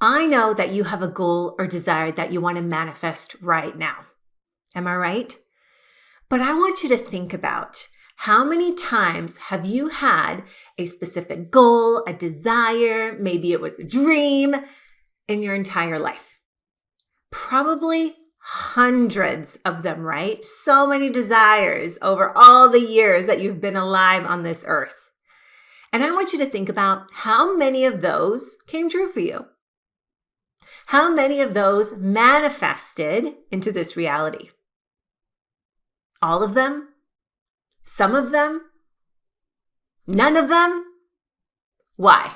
I know that you have a goal or desire that you want to manifest right now. Am I right? But I want you to think about how many times have you had a specific goal, a desire, maybe it was a dream in your entire life? Probably hundreds of them, right? So many desires over all the years that you've been alive on this earth. And I want you to think about how many of those came true for you. How many of those manifested into this reality? All of them? Some of them? None of them? Why?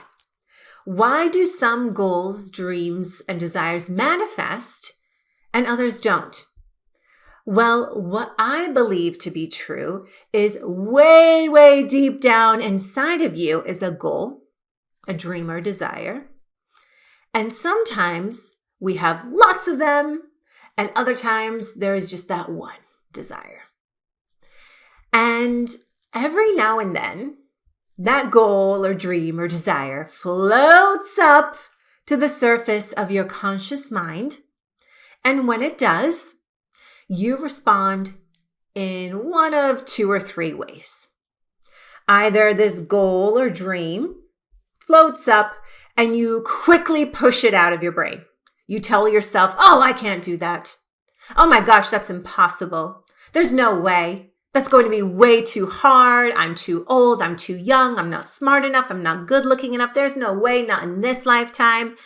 Why do some goals, dreams, and desires manifest and others don't? Well, what I believe to be true is way, way deep down inside of you is a goal, a dream or desire. And sometimes we have lots of them, and other times there is just that one desire. And every now and then, that goal or dream or desire floats up to the surface of your conscious mind. And when it does, you respond in one of two or three ways. Either this goal or dream floats up and you quickly push it out of your brain. You tell yourself, oh, I can't do that. Oh my gosh, that's impossible. There's no way. That's going to be way too hard. I'm too old. I'm too young. I'm not smart enough. I'm not good looking enough. There's no way, not in this lifetime.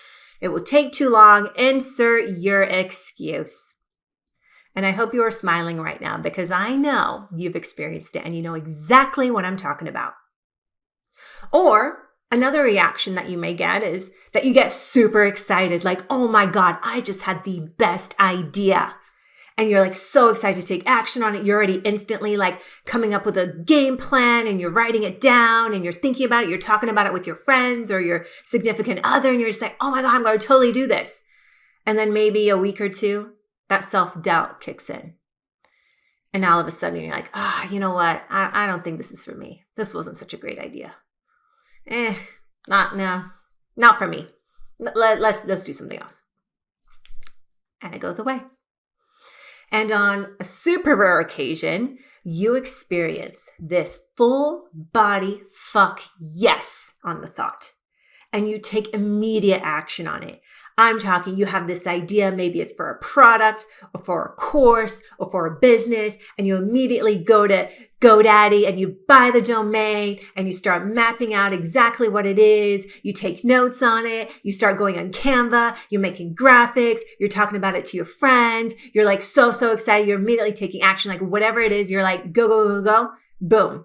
It will take too long. Insert your excuse. And I hope you are smiling right now because I know you've experienced it and you know exactly what I'm talking about. Or another reaction that you may get is that you get super excited, like, oh my God, I just had the best idea. And you're like so excited to take action on it. You're already instantly like coming up with a game plan and you're writing it down and you're thinking about it. You're talking about it with your friends or your significant other. And you're just like, oh my God, I'm going to totally do this. And then maybe a week or two, that self-doubt kicks in. And all of a sudden you're like, you know what? I don't think this is for me. This wasn't such a great idea. Not for me. Let's do something else. And it goes away. And on a super rare occasion, you experience this full body fuck yes on the thought. And you take immediate action on it. I'm talking, you have this idea, maybe it's for a product or for a course or for a business, and you immediately go to GoDaddy and you buy the domain and you start mapping out exactly what it is. You take notes on it. You start going on Canva. You're making graphics. You're talking about it to your friends. You're like so excited. You're immediately taking action, like whatever it is, you're like, go. Boom.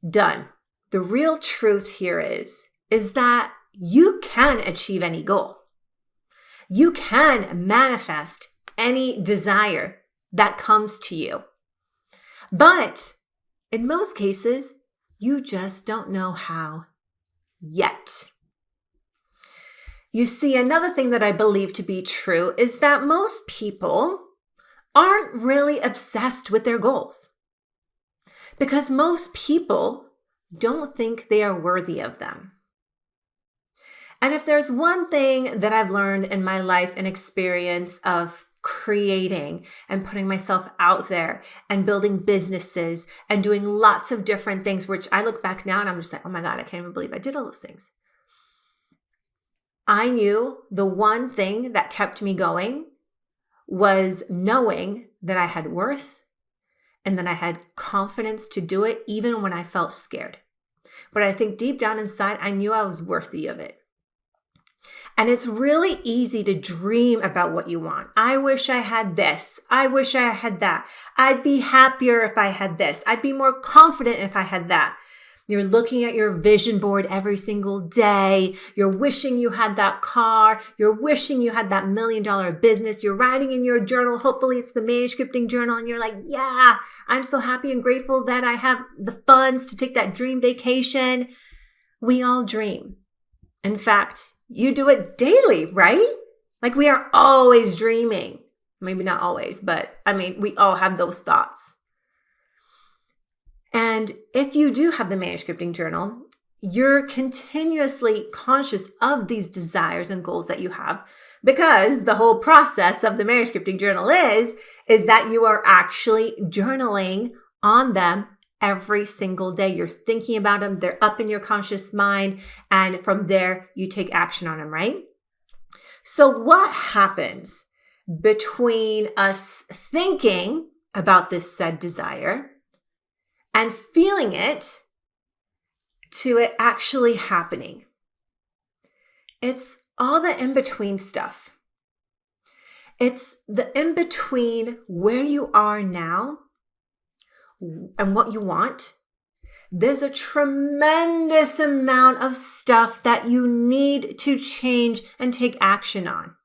Done. The real truth here is that you can achieve any goal. You can manifest any desire that comes to you. But in most cases, you just don't know how yet. You see, another thing that I believe to be true is that most people aren't really obsessed with their goals because most people don't think they are worthy of them. And if there's one thing that I've learned in my life and experience of creating and putting myself out there and building businesses and doing lots of different things, which I look back now and I'm just like, oh my God, I can't even believe I did all those things. I knew the one thing that kept me going was knowing that I had worth and that I had confidence to do it even when I felt scared. But I think deep down inside, I knew I was worthy of it. And it's really easy to dream about what you want. I wish I had this. I wish I had that. I'd be happier if I had this. I'd be more confident if I had that. You're looking at your vision board every single day. You're wishing you had that car. You're wishing you had that $1 million business. You're writing in your journal. Hopefully it's the manuscripting journal. And you're like, yeah, I'm so happy and grateful that I have the funds to take that dream vacation. We all dream. In fact, you do it daily, right? Like we are always dreaming. Maybe not always, but I mean, we all have those thoughts. And if you do have the manuscripting journal, you're continuously conscious of these desires and goals that you have, because the whole process of the manuscripting journal is that you are actually journaling on them every single day. You're thinking about them. They're up in your conscious mind. And from there, you take action on them, right? So what happens between us thinking about this said desire and feeling it to it actually happening? It's all the in-between stuff. It's the in-between where you are now and what you want. There's a tremendous amount of stuff that you need to change and take action on.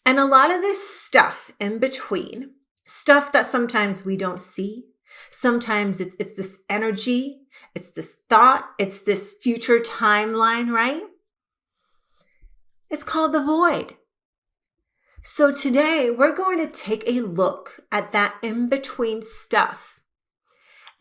And a lot of this stuff in between, stuff that sometimes we don't see, sometimes it's this energy, it's this thought, it's this future timeline, right? It's called the void. So today we're going to take a look at that in-between stuff.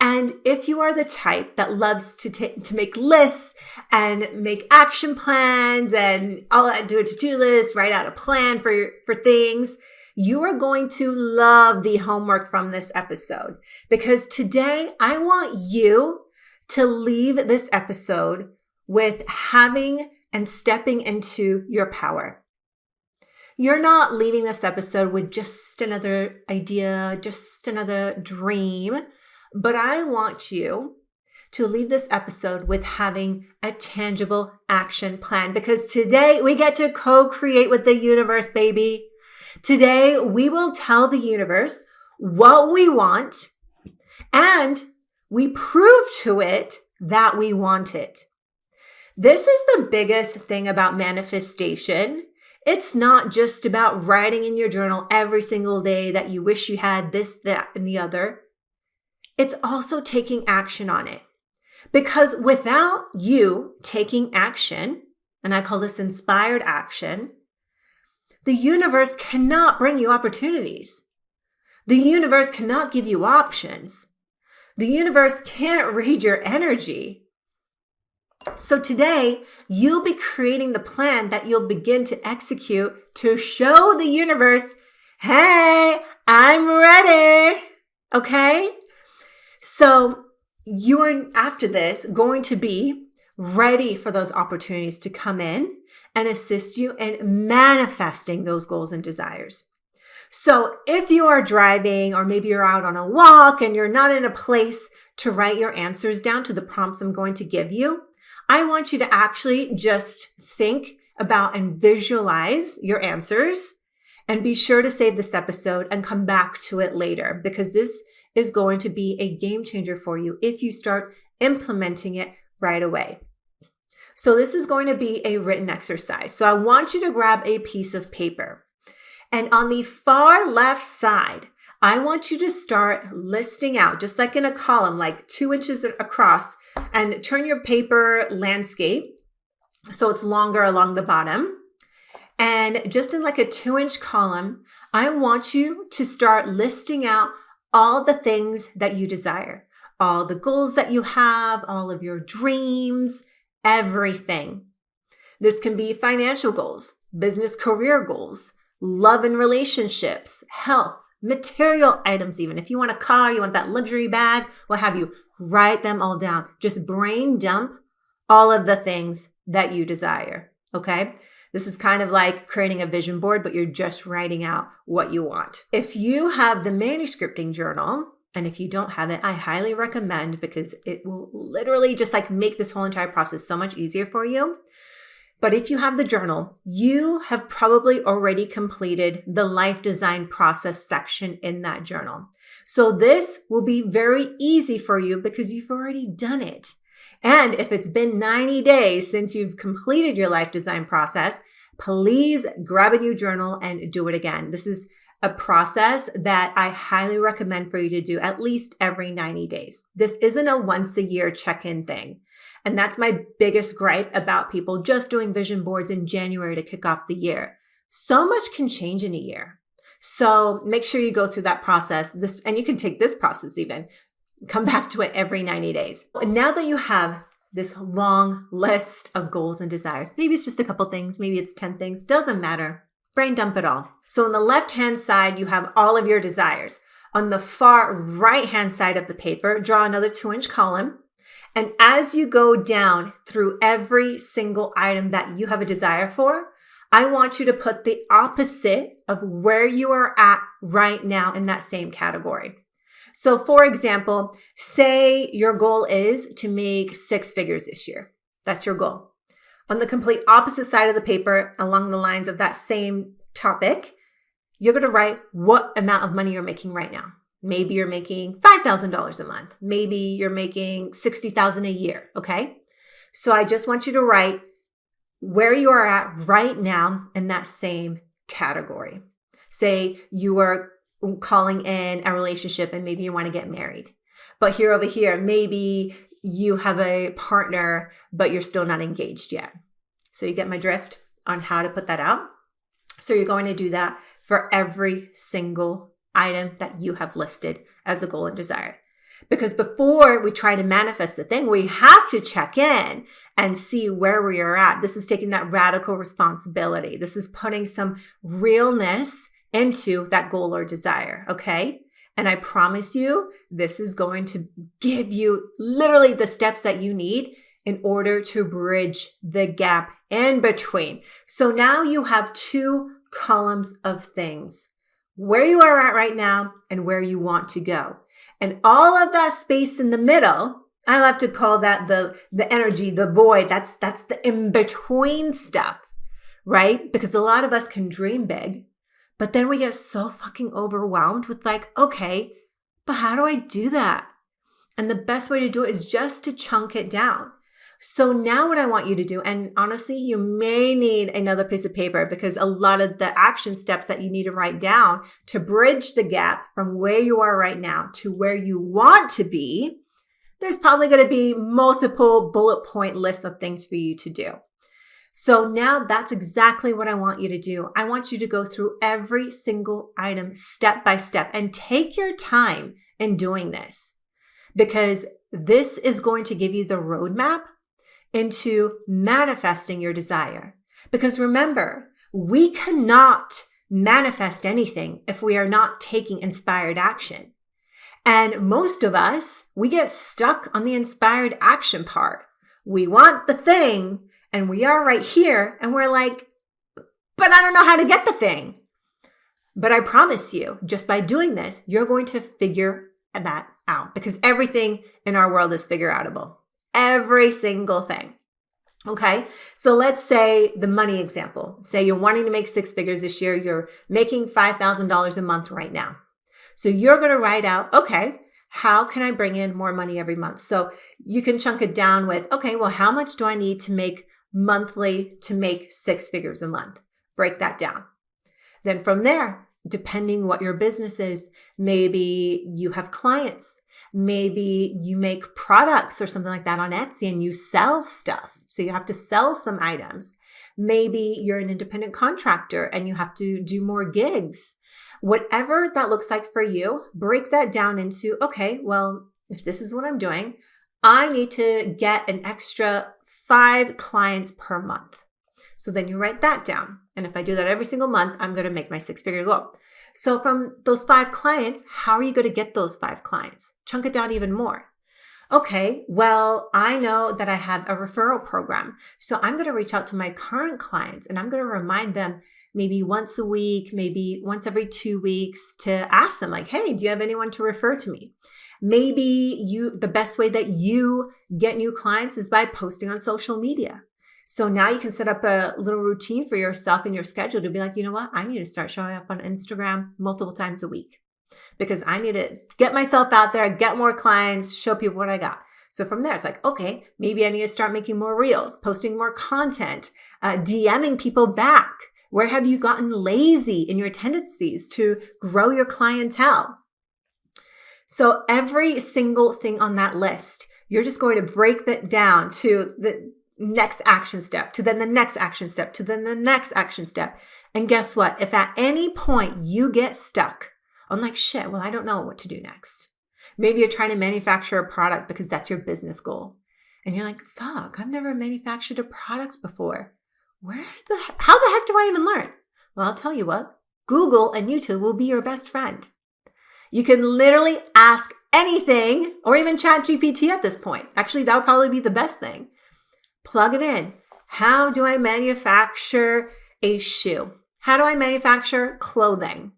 And if you are the type that loves to make lists and make action plans and do a to-do list, write out a plan for things, you are going to love the homework from this episode, because today I want you to leave this episode with having and stepping into your power. You're not leaving this episode with just another idea, just another dream, but I want you to leave this episode with having a tangible action plan, because today we get to co-create with the universe, baby. Today we will tell the universe what we want, and we prove to it that we want it. This is the biggest thing about manifestation. It's not just about writing in your journal every single day that you wish you had this, that, and the other. It's also taking action on it. Because without you taking action, and I call this inspired action, the universe cannot bring you opportunities. The universe cannot give you options. The universe can't read your energy. So today, you'll be creating the plan that you'll begin to execute to show the universe, hey, I'm ready. Okay? So you're, after this, going to be ready for those opportunities to come in and assist you in manifesting those goals and desires. So if you are driving, or maybe you're out on a walk and you're not in a place to write your answers down to the prompts I'm going to give you, I want you to actually just think about and visualize your answers, and be sure to save this episode and come back to it later, because this is going to be a game changer for you if you start implementing it right away. So this is going to be a written exercise. So I want you to grab a piece of paper, and on the far left side, I want you to start listing out, just like in a column, like 2 inches across, and turn your paper landscape so it's longer along the bottom. And just in like a 2-inch column, I want you to start listing out all the things that you desire, all the goals that you have, all of your dreams, everything. This can be financial goals, business career goals, love and relationships, health, material items even. If you want a car, you want that luxury bag, what have you, write them all down. Just brain dump all of the things that you desire, okay? This is kind of like creating a vision board, but you're just writing out what you want. If you have the manuscripting journal, and if you don't have it, I highly recommend, because it will literally just like make this whole entire process so much easier for you. But if you have the journal, you have probably already completed the life design process section in that journal. So this will be very easy for you because you've already done it. And if it's been 90 days since you've completed your life design process, please grab a new journal and do it again. This is a process that I highly recommend for you to do at least every 90 days. This isn't a once a year check-in thing. And that's my biggest gripe about people just doing vision boards in January to kick off the year. So much can change in a year. So make sure you go through that process. And you can take this process even. Come back to it every 90 days. And now that you have this long list of goals and desires. Maybe it's just a couple things. Maybe it's 10 things. Doesn't matter. Brain dump it all. So on the left-hand side, you have all of your desires. On the far right-hand side of the paper, draw another 2-inch column. And as you go down through every single item that you have a desire for, I want you to put the opposite of where you are at right now in that same category. So for example, say your goal is to make 6 figures this year. That's your goal. On the complete opposite side of the paper, along the lines of that same topic, you're going to write what amount of money you're making right now. Maybe you're making $5,000 a month. Maybe you're making $60,000 a year. Okay. So I just want you to write where you are at right now in that same category. Say you are calling in a relationship and maybe you want to get married. But here over here, maybe you have a partner, but you're still not engaged yet. So you get my drift on how to put that out. So you're going to do that for every single item that you have listed as a goal and desire. Because before we try to manifest the thing, we have to check in and see where we are at. This is taking that radical responsibility. This is putting some realness into that goal or desire, okay? And I promise you, this is going to give you literally the steps that you need in order to bridge the gap in between. So now you have 2 columns of things, where you are at right now and where you want to go. And all of that space in the middle, I love to call that the energy, the void. That's the in-between stuff, right? Because a lot of us can dream big, but then we get so fucking overwhelmed with like, okay, but how do I do that? And the best way to do it is just to chunk it down. So now what I want you to do, and honestly, you may need another piece of paper because a lot of the action steps that you need to write down to bridge the gap from where you are right now to where you want to be, there's probably going to be multiple bullet point lists of things for you to do. So now that's exactly what I want you to do. I want you to go through every single item step by step and take your time in doing this because this is going to give you the roadmap into manifesting your desire. Because remember, we cannot manifest anything if we are not taking inspired action. And most of us, we get stuck on the inspired action part. We want the thing and we are right here and we're like, but I don't know how to get the thing. But I promise you, just by doing this, you're going to figure that out because everything in our world is figure outable. Every single thing. Okay. So let's say the money example, say you're wanting to make 6 figures this year. You're making $5,000 a month right now. So you're going to write out, okay, how can I bring in more money every month? So you can chunk it down with, okay, well, how much do I need to make monthly to make 6 figures a month? Break that down. Then from there, depending what your business is, maybe you have clients. Maybe you make products or something like that on Etsy and you sell stuff. So you have to sell some items. Maybe you're an independent contractor and you have to do more gigs. Whatever that looks like for you, break that down into, okay, well, if this is what I'm doing, I need to get an extra 5 clients per month. So then you write that down. And if I do that every single month, I'm going to make my 6-figure goal. So from those 5 clients, how are you going to get those 5 clients? Chunk it down even more. Okay, well, I know that I have a referral program. So I'm going to reach out to my current clients and I'm going to remind them maybe once a week, maybe once every 2 weeks to ask them like, hey, do you have anyone to refer to me? Maybe the best way that you get new clients is by posting on social media. So now you can set up a little routine for yourself in your schedule to be like, you know what? I need to start showing up on Instagram multiple times a week because I need to get myself out there, get more clients, show people what I got. So from there, it's like, okay, maybe I need to start making more reels, posting more content, DMing people back. Where have you gotten lazy in your tendencies to grow your clientele? So every single thing on that list, you're just going to break that down to the next action step, to then the next action step, to then the next action step. And guess what? If at any point you get stuck on like, shit, well, I don't know what to do next. Maybe you're trying to manufacture a product because that's your business goal. And you're like, fuck, I've never manufactured a product before. How the heck do I even learn? Well, I'll tell you what, Google and YouTube will be your best friend. You can literally ask anything, or even ChatGPT at this point. Actually, that would probably be the best thing. Plug it in. How do I manufacture a shoe? How do I manufacture clothing?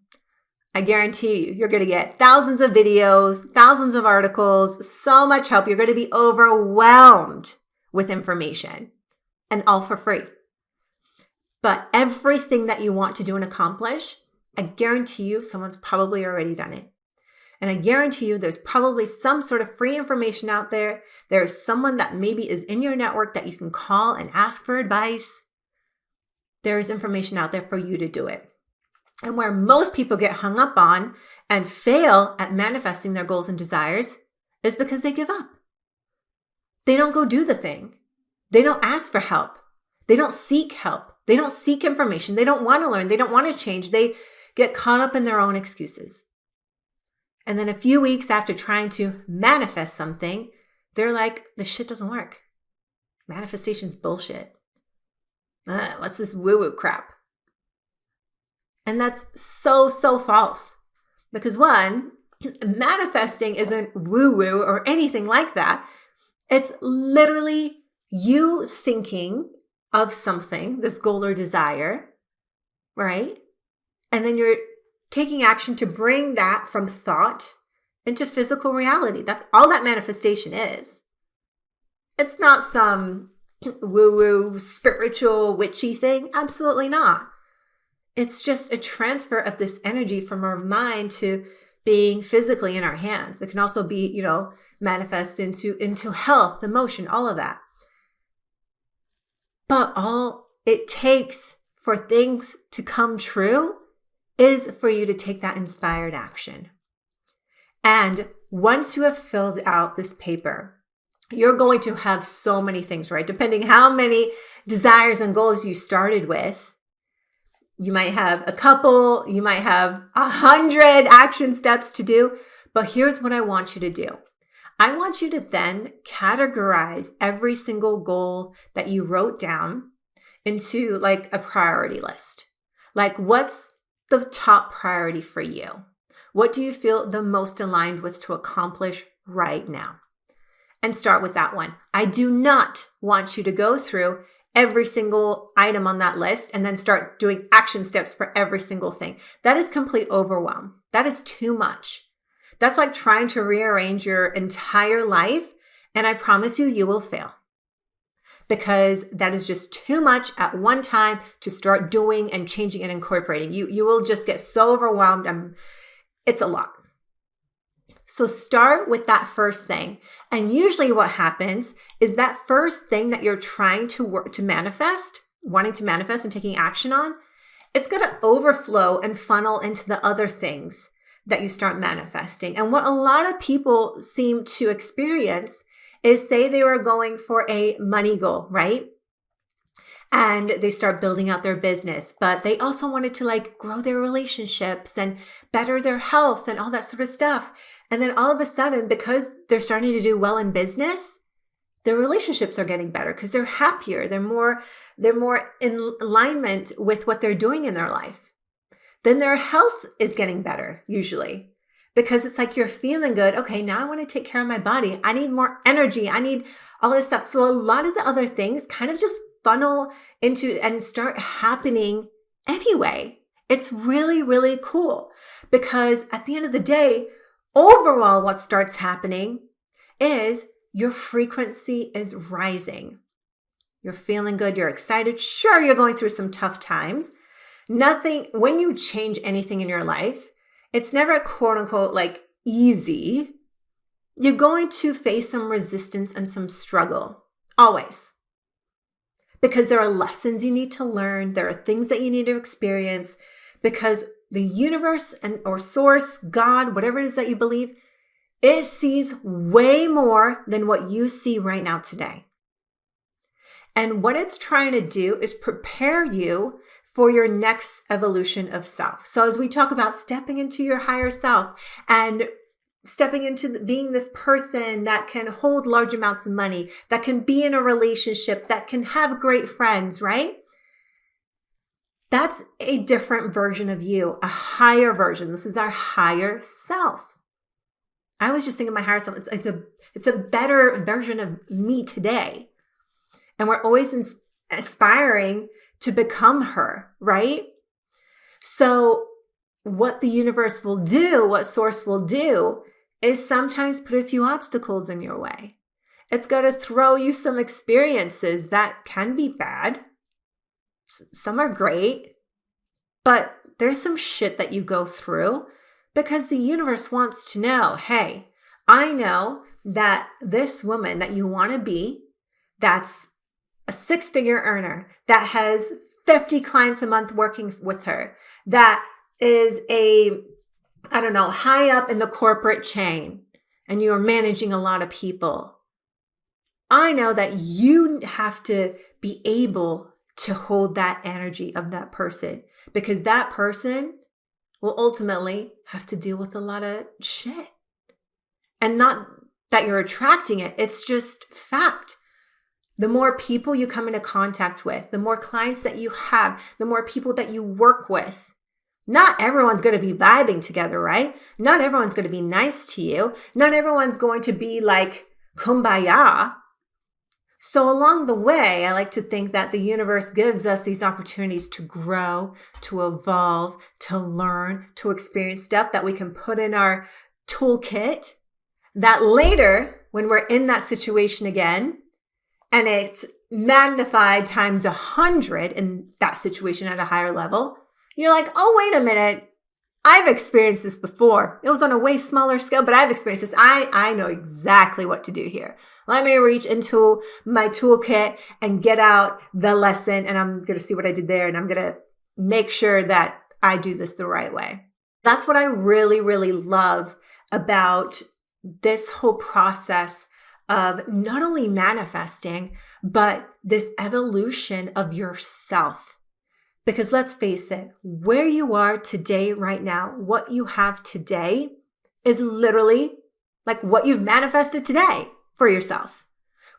I guarantee you're going to get thousands of videos, thousands of articles, so much help. You're going to be overwhelmed with information, and all for free. But everything that you want to do and accomplish, I guarantee you someone's probably already done it. And I guarantee you there's probably some sort of free information out there. There's someone that maybe is in your network that you can call and ask for advice. There's information out there for you to do it. And where most people get hung up on and fail at manifesting their goals and desires is because they give up. They don't go do the thing. They don't ask for help. They don't seek help. They don't seek information. They don't want to learn. They don't want to change. They get caught up in their own excuses. And then a few weeks after trying to manifest something, they're like, this shit doesn't work. Manifestation's bullshit. What's this woo-woo crap? And that's so false. Because one, manifesting isn't woo-woo or anything like that. It's literally you thinking of something, this goal or desire, right? And then you're taking action to bring that from thought into physical reality. That's all that manifestation is. It's not some woo-woo, spiritual, witchy thing. Absolutely not. It's just a transfer of this energy from our mind to being physically in our hands. It can also be, manifest into health, emotion, all of that. But all it takes for things to come true is for you to take that inspired action. And once you have filled out this paper, you're going to have so many things, right? Depending how many desires and goals you started with, you might have a couple, you might have 100 action steps to do. But here's what I want you to do. I want you to then categorize every single goal that you wrote down into like a priority list. Like, what's the top priority for you? What do you feel the most aligned with to accomplish right now? And start with that one. I do not want you to go through every single item on that list and then start doing action steps for every single thing. That is complete overwhelm. That is too much. That's like trying to rearrange your entire life. And I promise you, you will fail. Because that is just too much at one time to start doing and changing and incorporating. You will just get so overwhelmed. It's a lot. So start with that first thing. And usually what happens is that first thing that you're trying to work to manifest, wanting to manifest and taking action on, it's going to overflow and funnel into the other things that you start manifesting. And what a lot of people seem to experience is, say they were going for a money goal, right? And they start building out their business, but they also wanted to like grow their relationships and better their health and all that sort of stuff. And then all of a sudden, because they're starting to do well in business, their relationships are getting better because they're happier. They're more in alignment with what they're doing in their life. Then their health is getting better usually. Because it's like you're feeling good. Okay, now I want to take care of my body. I need more energy. I need all this stuff. So a lot of the other things kind of just funnel into and start happening anyway. It's really, really cool. Because at the end of the day, overall, what starts happening is your frequency is rising. You're feeling good. You're excited. Sure, you're going through some tough times. When you change anything in your life, it's never quote unquote like easy. You're going to face some resistance and some struggle. Always. Because there are lessons you need to learn. There are things that you need to experience. Because the universe or source, God, whatever it is that you believe, it sees way more than what you see right now today. And what it's trying to do is prepare you for your next evolution of self. So as we talk about stepping into your higher self and stepping into being this person that can hold large amounts of money, that can be in a relationship, that can have great friends, right? That's a different version of you, a higher version. This is our higher self. I was just thinking my higher self. It's a better version of me today. And we're always aspiring to become her, right? So what the universe will do, what source will do, is sometimes put a few obstacles in your way. It's got to throw you some experiences that can be bad. Some are great, but there's some shit that you go through because the universe wants to know, hey, I know that this woman that you want to be, that's a 6-figure earner, that has 50 clients a month working with her, that is high up in the corporate chain, and you're managing a lot of people. I know that you have to be able to hold that energy of that person, because that person will ultimately have to deal with a lot of shit. And not that you're attracting it, it's just fact. The more people you come into contact with, the more clients that you have, the more people that you work with. Not everyone's going to be vibing together, right? Not everyone's going to be nice to you. Not everyone's going to be like kumbaya. So along the way, I like to think that the universe gives us these opportunities to grow, to evolve, to learn, to experience stuff that we can put in our toolkit, that later, when we're in that situation again, and it's magnified times 100 in that situation at a higher level, you're like, oh, wait a minute. I've experienced this before. It was on a way smaller scale, but I've experienced this. I know exactly what to do here. Let me reach into my toolkit and get out the lesson, and I'm going to see what I did there, and I'm going to make sure that I do this the right way. That's what I really, really love about this whole process of not only manifesting, but this evolution of yourself. Because let's face it, where you are today, right now, what you have today is literally like what you've manifested today for yourself.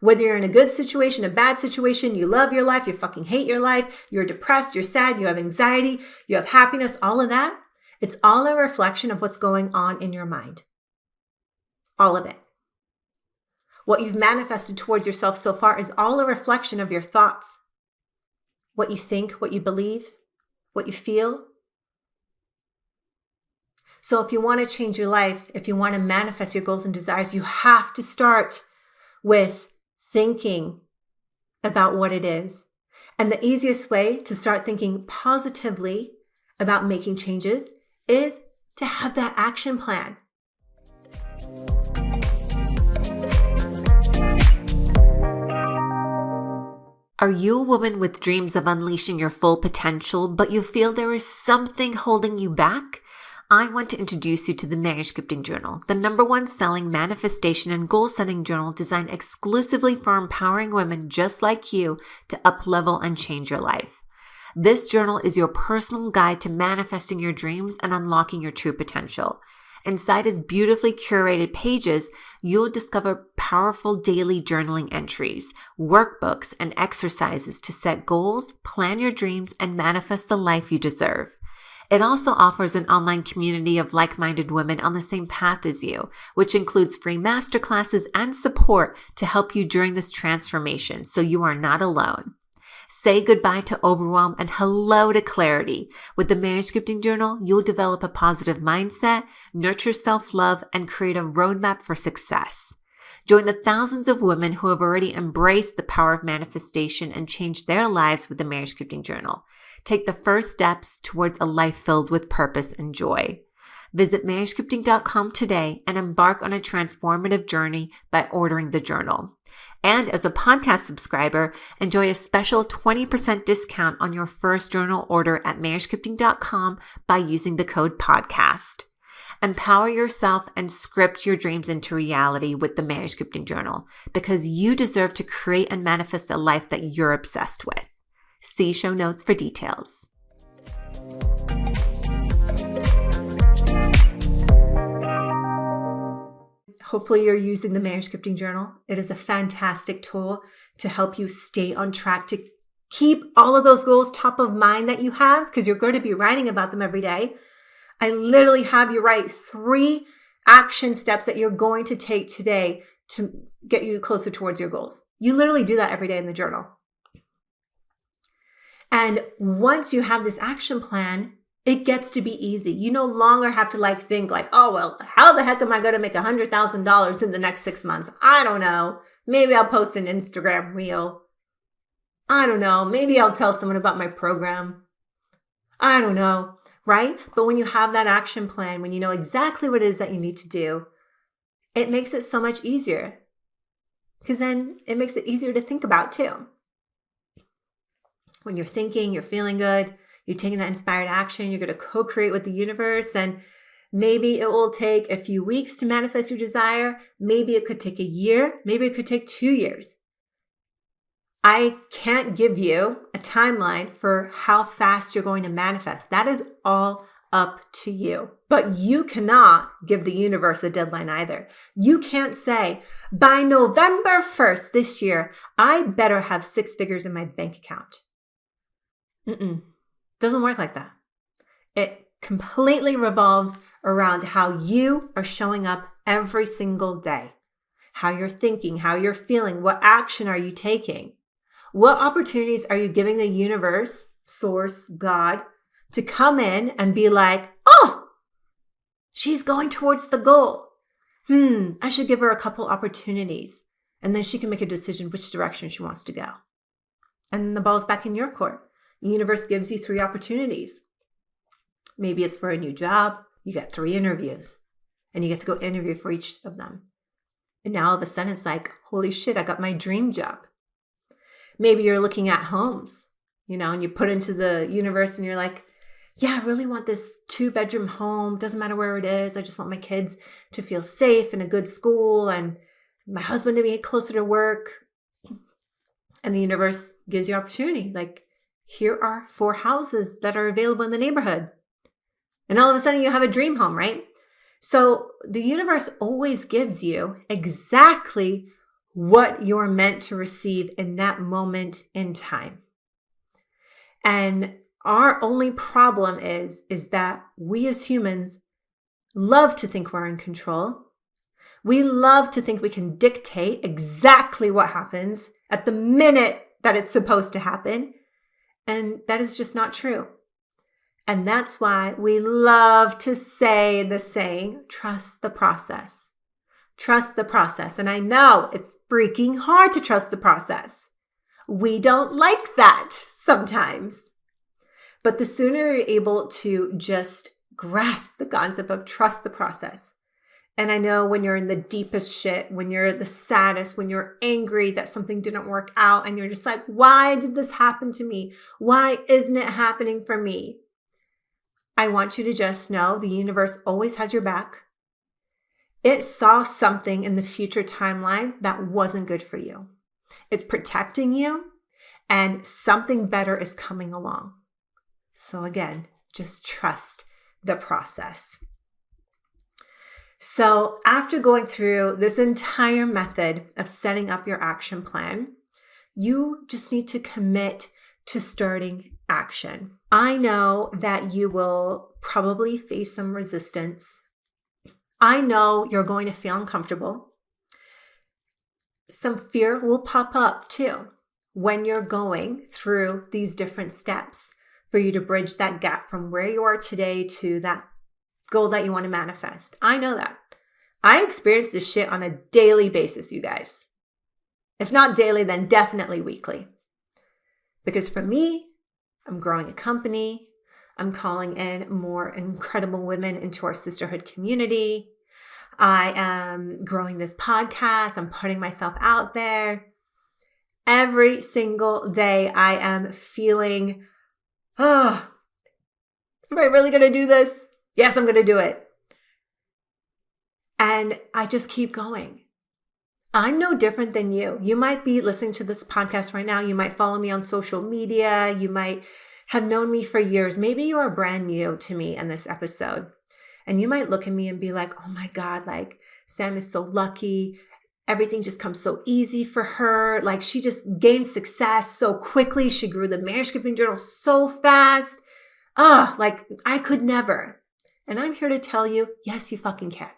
Whether you're in a good situation, a bad situation, you love your life, you fucking hate your life, you're depressed, you're sad, you have anxiety, you have happiness, all of that, it's all a reflection of what's going on in your mind. All of it. What you've manifested towards yourself so far is all a reflection of your thoughts. What you think, what you believe, what you feel. So if you want to change your life, if you want to manifest your goals and desires, you have to start with thinking about what it is. And the easiest way to start thinking positively about making changes is to have that action plan. Are you a woman with dreams of unleashing your full potential, but you feel there is something holding you back? I want to introduce you to the Manuscripting Journal, the #1 selling manifestation and goal-setting journal designed exclusively for empowering women just like you to up-level and change your life. This journal is your personal guide to manifesting your dreams and unlocking your true potential. Inside its beautifully curated pages, you'll discover powerful daily journaling entries, workbooks, and exercises to set goals, plan your dreams, and manifest the life you deserve. It also offers an online community of like-minded women on the same path as you, which includes free masterclasses and support to help you during this transformation, so you are not alone. Say goodbye to overwhelm and hello to clarity. With the Manuscripting Journal, you'll develop a positive mindset, nurture self-love, and create a roadmap for success. Join the thousands of women who have already embraced the power of manifestation and changed their lives with the Manuscripting Journal. Take the first steps towards a life filled with purpose and joy. Visit manuscripting.com today and embark on a transformative journey by ordering the journal. And as a podcast subscriber, enjoy a special 20% discount on your first journal order at manuscripting.com by using the code podcast. Empower yourself and script your dreams into reality with the Manuscripting Journal, because you deserve to create and manifest a life that you're obsessed with. See show notes for details. Hopefully you're using the manuscripting journal. It is a fantastic tool to help you stay on track, to keep all of those goals top of mind that you have, because you're going to be writing about them every day. I literally have you write 3 action steps that you're going to take today to get you closer towards your goals. You literally do that every day in the journal. And once you have this action plan, it gets to be easy. You no longer have to think oh, well, how the heck am I going to make $100,000 in the next 6 months? I don't know. Maybe I'll post an Instagram reel. I don't know. Maybe I'll tell someone about my program. I don't know, right? But when you have that action plan, when you know exactly what it is that you need to do, it makes it so much easier, because then it makes it easier to think about too. When you're thinking, you're feeling good, you're taking that inspired action, you're going to co-create with the universe, and maybe it will take a few weeks to manifest your desire. Maybe it could take a year. Maybe it could take 2 years. I can't give you a timeline for how fast you're going to manifest. That is all up to you. But you cannot give the universe a deadline either. You can't say, by November 1st this year, I better have 6 figures in my bank account. Doesn't work like that. It completely revolves around how you are showing up every single day, how you're thinking, how you're feeling, what action are you taking, what opportunities are you giving the universe, source, God, to come in and be like, oh, she's going towards the goal. I should give her a couple opportunities, and then she can make a decision which direction she wants to go. And the ball's back in your court. The universe gives you 3 opportunities. Maybe it's for a new job. You got 3 interviews, and you get to go interview for each of them. And now all of a sudden it's like, holy shit, I got my dream job. Maybe you're looking at homes, and you put into the universe and you're like, yeah, I really want this 2-bedroom home. Doesn't matter where it is. I just want my kids to feel safe in a good school and my husband to be closer to work. And the universe gives you opportunity. Like, here are 4 houses that are available in the neighborhood. And all of a sudden you have a dream home, right? So the universe always gives you exactly what you're meant to receive in that moment in time. And our only problem is that we as humans love to think we're in control. We love to think we can dictate exactly what happens at the minute that it's supposed to happen. And that is just not true. And that's why we love to say the saying, trust the process. Trust the process. And I know it's freaking hard to trust the process. We don't like that sometimes. But the sooner you're able to just grasp the concept of trust the process. And I know when you're in the deepest shit, when you're the saddest, when you're angry that something didn't work out and you're just like, why did this happen to me? Why isn't it happening for me? I want you to just know the universe always has your back. It saw something in the future timeline that wasn't good for you. It's protecting you, and something better is coming along. So again, just trust the process. So after going through this entire method of setting up your action plan, you just need to commit to starting action. I know that you will probably face some resistance. I know you're going to feel uncomfortable. Some fear will pop up too when you're going through these different steps for you to bridge that gap from where you are today to that goal that you want to manifest. I know that. I experience this shit on a daily basis, you guys. If not daily, then definitely weekly. Because for me, I'm growing a company. I'm calling in more incredible women into our sisterhood community. I am growing this podcast. I'm putting myself out there. Every single day I am feeling, am I really going to do this? Yes, I'm going to do it. And I just keep going. I'm no different than you. You might be listening to this podcast right now. You might follow me on social media. You might have known me for years. Maybe you are brand new to me in this episode. And you might look at me and be like, oh my God, like Sam is so lucky. Everything just comes so easy for her. Like she just gained success so quickly. She grew the manuscripting journal so fast. Like I could never. And I'm here to tell you, yes, you fucking can.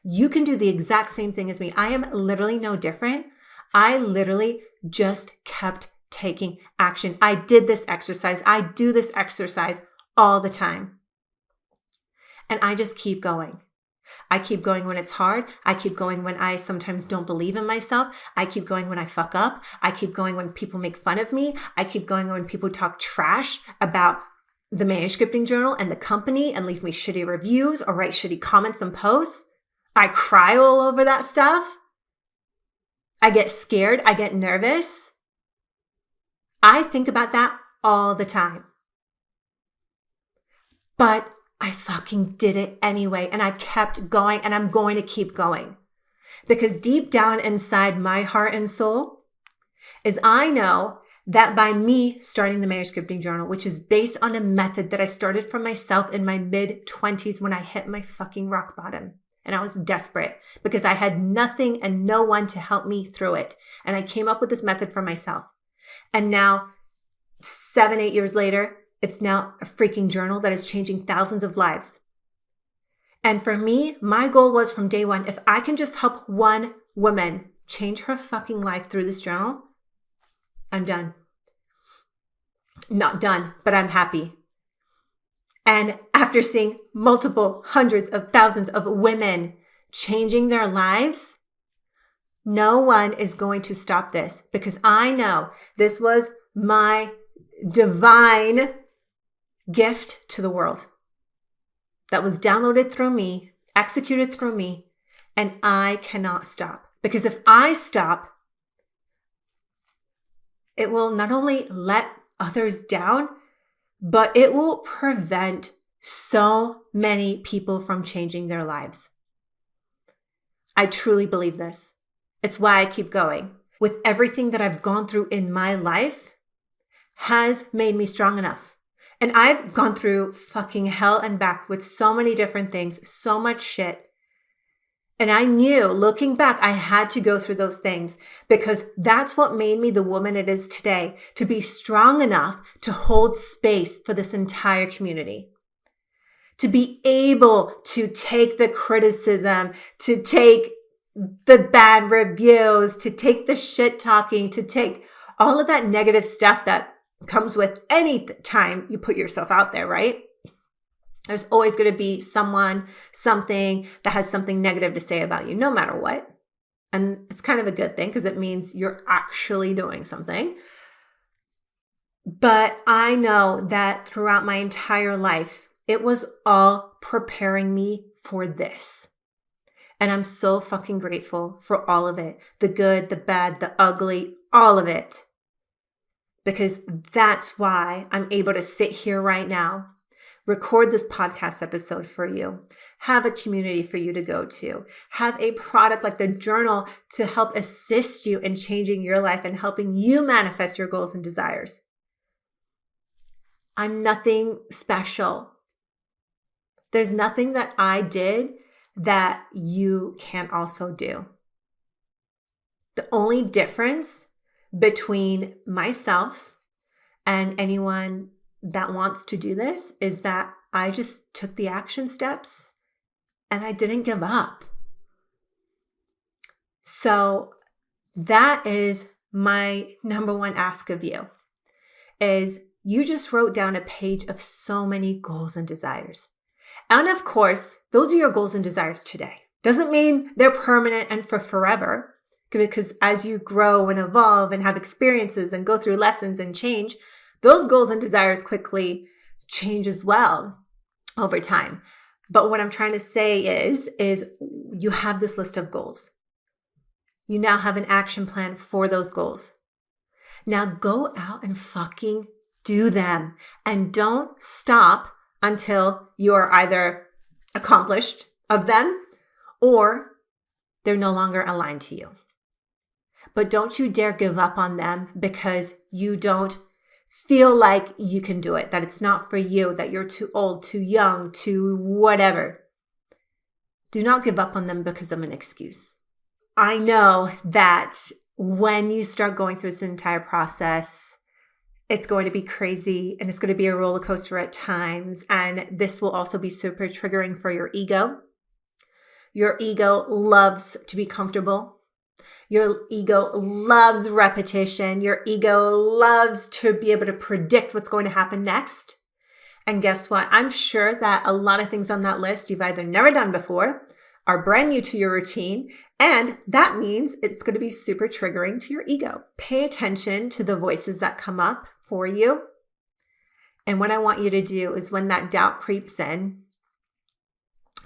You can do the exact same thing as me. I am literally no different. I literally just kept taking action. I did this exercise. I do this exercise all the time. And I just keep going. I keep going when it's hard. I keep going when I sometimes don't believe in myself. I keep going when I fuck up. I keep going when people make fun of me. I keep going when people talk trash about the manuscripting journal and the company and leave me shitty reviews or write shitty comments and posts. I cry all over that stuff. I get scared. I get nervous. I think about that all the time. But I fucking did it anyway. And I kept going and I'm going to keep going. Because deep down inside my heart and soul is I know that by me starting the manuscripting journal, which is based on a method that I started for myself in my mid-20s when I hit my fucking rock bottom. And I was desperate because I had nothing and no one to help me through it. And I came up with this method for myself. And now 7-8 years later, it's now a freaking journal that is changing thousands of lives. And for me, my goal was from day one, if I can just help one woman change her fucking life through this journal, I'm done. Not done, but I'm happy. And after seeing multiple hundreds of thousands of women changing their lives, no one is going to stop this because I know this was my divine gift to the world that was downloaded through me, executed through me, and I cannot stop. Because if I stop, it will not only let others down, but it will prevent so many people from changing their lives. I truly believe this. It's why I keep going. With everything that I've gone through in my life has made me strong enough. And I've gone through fucking hell and back with so many different things, so much shit. And I knew, looking back, I had to go through those things because that's what made me the woman it is today, to be strong enough to hold space for this entire community, to be able to take the criticism, to take the bad reviews, to take the shit talking, to take all of that negative stuff that comes with any time you put yourself out there, right? There's always going to be someone, something that has something negative to say about you, no matter what. And it's kind of a good thing because it means you're actually doing something. But I know that throughout my entire life, it was all preparing me for this. And I'm so fucking grateful for all of it. The good, the bad, the ugly, all of it. Because that's why I'm able to sit here right now, record this podcast episode for you, have a community for you to go to, have a product like the journal to help assist you in changing your life and helping you manifest your goals and desires. I'm nothing special. There's nothing that I did that you can't also do. The only difference between myself and anyone that wants to do this is that I just took the action steps and I didn't give up. So that is my number one ask of you, is you just wrote down a page of so many goals and desires. And of course, those are your goals and desires today. Doesn't mean they're permanent and for forever. Because as you grow and evolve and have experiences and go through lessons and change, those goals and desires quickly change as well over time. But what I'm trying to say is you have this list of goals. You now have an action plan for those goals. Now go out and fucking do them. And don't stop until you're either accomplished of them or they're no longer aligned to you. But don't you dare give up on them because you don't feel like you can do it, that it's not for you, that you're too old, too young, too whatever. Do not give up on them because of an excuse. I know that when you start going through this entire process, it's going to be crazy and it's going to be a roller coaster at times. And this will also be super triggering for your ego. Your ego loves to be comfortable. Your ego loves repetition. Your ego loves to be able to predict what's going to happen next. And guess what? I'm sure that a lot of things on that list you've either never done before, are brand new to your routine, and that means it's going to be super triggering to your ego. Pay attention to the voices that come up for you. And what I want you to do is when that doubt creeps in,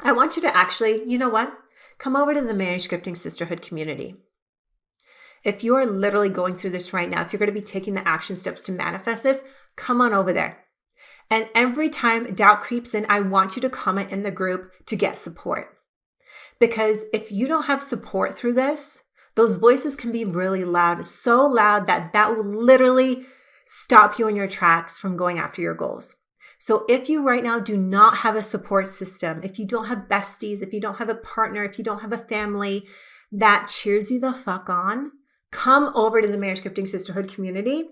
I want you to actually, you know what? Come over to the Manuscripting Sisterhood community. If you are literally going through this right now, if you're going to be taking the action steps to manifest this, come on over there. And every time doubt creeps in, I want you to comment in the group to get support. Because if you don't have support through this, those voices can be really loud, so loud that will literally stop you in your tracks from going after your goals. So if you right now do not have a support system, if you don't have besties, if you don't have a partner, if you don't have a family that cheers you the fuck on, come over to the Manuscripting Sisterhood community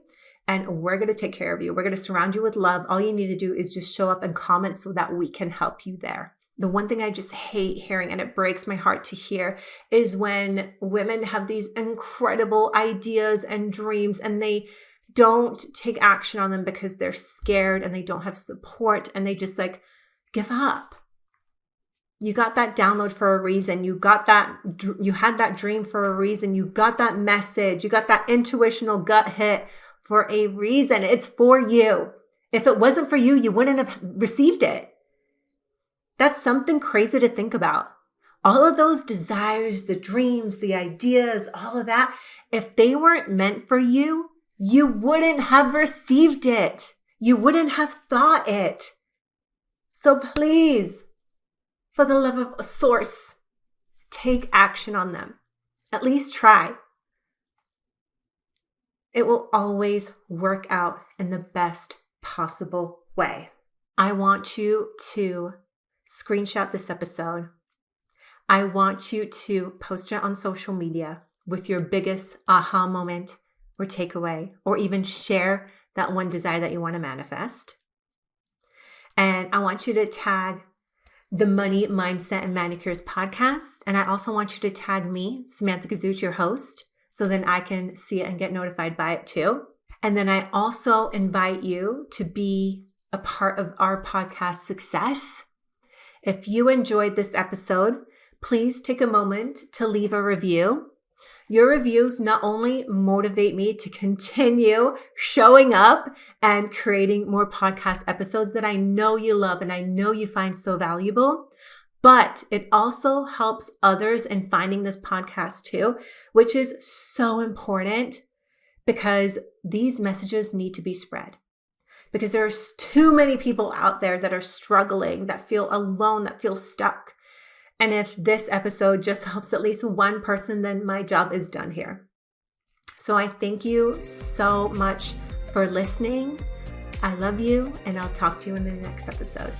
and we're going to take care of you. We're going to surround you with love. All you need to do is just show up and comment so that we can help you there. The one thing I just hate hearing, and it breaks my heart to hear, is when women have these incredible ideas and dreams and they don't take action on them because they're scared and they don't have support and they just give up. You got that download for a reason. You had that dream for a reason. You got that message. You got that intuitional gut hit for a reason. It's for you. If it wasn't for you, you wouldn't have received it. That's something crazy to think about. All of those desires, the dreams, the ideas, all of that, if they weren't meant for you, you wouldn't have received it. You wouldn't have thought it. So please, for the love of a source, take action on them. At least try. It will always work out in the best possible way. I want you to screenshot this episode. I want you to post it on social media with your biggest aha moment or takeaway, or even share that one desire that you want to manifest. And I want you to tag the Money, Mindset, and Manicures podcast. And I also want you to tag me, Samantha Gazuch, your host, so then I can see it and get notified by it too. And then I also invite you to be a part of our podcast success. If you enjoyed this episode, please take a moment to leave a review. Your reviews not only motivate me to continue showing up and creating more podcast episodes that I know you love and I know you find so valuable, but it also helps others in finding this podcast too, which is so important because these messages need to be spread. Because there's too many people out there that are struggling, that feel alone, that feel stuck. And if this episode just helps at least one person, then my job is done here. So I thank you so much for listening. I love you, and I'll talk to you in the next episode.